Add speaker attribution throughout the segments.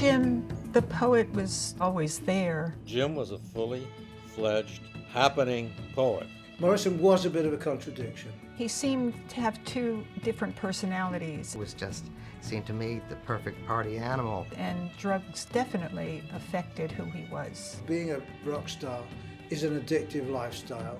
Speaker 1: Jim, the poet, was always there.
Speaker 2: Jim was a fully fledged, happening poet.
Speaker 3: Morrison was a bit of a contradiction.
Speaker 1: He seemed to have two different personalities,
Speaker 4: It was just, seemed to me, the perfect party animal.
Speaker 1: and drugs definitely affected who he was.
Speaker 3: Being a rock star is an addictive lifestyle.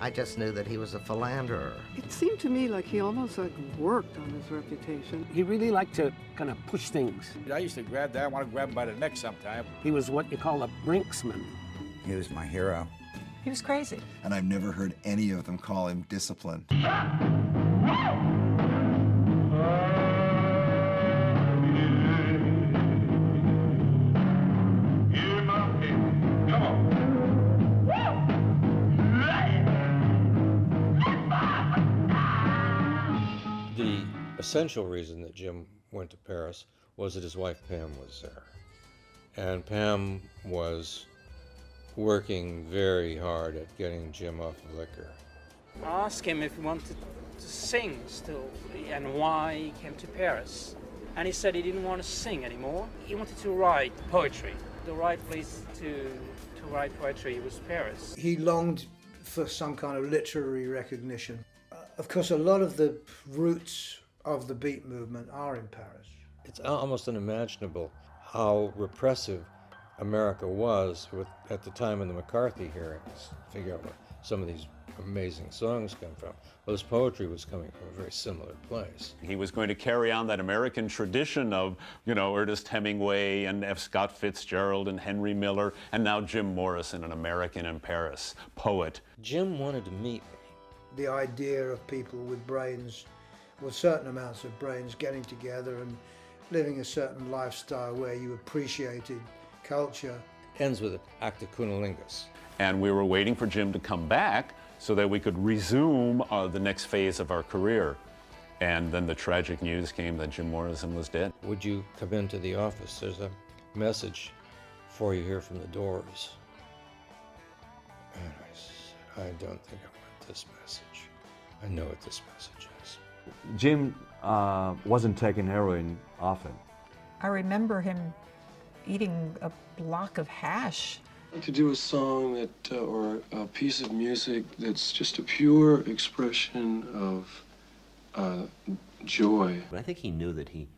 Speaker 4: I just knew that he was a philanderer.
Speaker 5: It seemed to me like he almost worked on his reputation.
Speaker 6: He really liked to kind of push things.
Speaker 7: I used to grab that. I want to grab him by the neck sometime.
Speaker 6: He was what you call a brinksman.
Speaker 8: He was my hero.
Speaker 1: He was crazy.
Speaker 9: And I've never heard any of them call him disciplined.
Speaker 2: The essential reason that Jim went to Paris was that his wife Pam was there. And Pam was working very hard at getting Jim off of liquor.
Speaker 10: I asked him if he wanted to sing still and why he came to Paris. And he said he didn't want to sing anymore. He wanted to write poetry. The right place to write poetry was Paris.
Speaker 3: He longed for some kind of literary recognition. Of course, a lot of the roots of the beat movement are in Paris.
Speaker 2: It's almost unimaginable how repressive America was at the time of the McCarthy hearings. Figure out where some of these amazing songs come from. Well, his poetry was coming from a very similar place.
Speaker 11: He was going to carry on that American tradition of, Ernest Hemingway and F. Scott Fitzgerald and Henry Miller, and now Jim Morrison, an American in Paris, poet.
Speaker 2: Jim wanted to meet me.
Speaker 3: The idea of people with brains, with certain amounts of brains, getting together and living a certain lifestyle where you appreciated culture.
Speaker 2: Ends with an act of cunnilingus.
Speaker 11: And we were waiting for Jim to come back so that we could resume the next phase of our career. And then the tragic news came that Jim Morrison was dead.
Speaker 2: Would you come into the office? There's a message for you here from the Doors. And I said, I don't think I want this message. I know what this message is.
Speaker 12: Jim wasn't taking heroin often.
Speaker 1: I remember him eating a block of hash.
Speaker 13: To do a song that, or a piece of music that's just a pure expression of joy.
Speaker 14: But I think he knew that he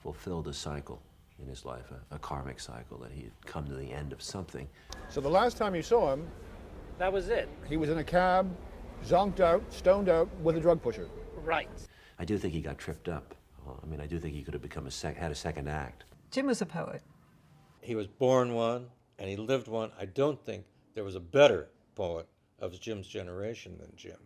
Speaker 14: fulfilled a cycle in his life, a karmic cycle, that he had come to the end of something.
Speaker 7: So the last time you saw him,
Speaker 10: That was it.
Speaker 7: he was in a cab, zonked out, stoned out, with a drug pusher.
Speaker 10: Right.
Speaker 14: I do think he got tripped up. I do think he could have become had a second act.
Speaker 1: Jim was a poet.
Speaker 2: He was born one, and he lived one. I don't think there was a better poet of Jim's generation than Jim.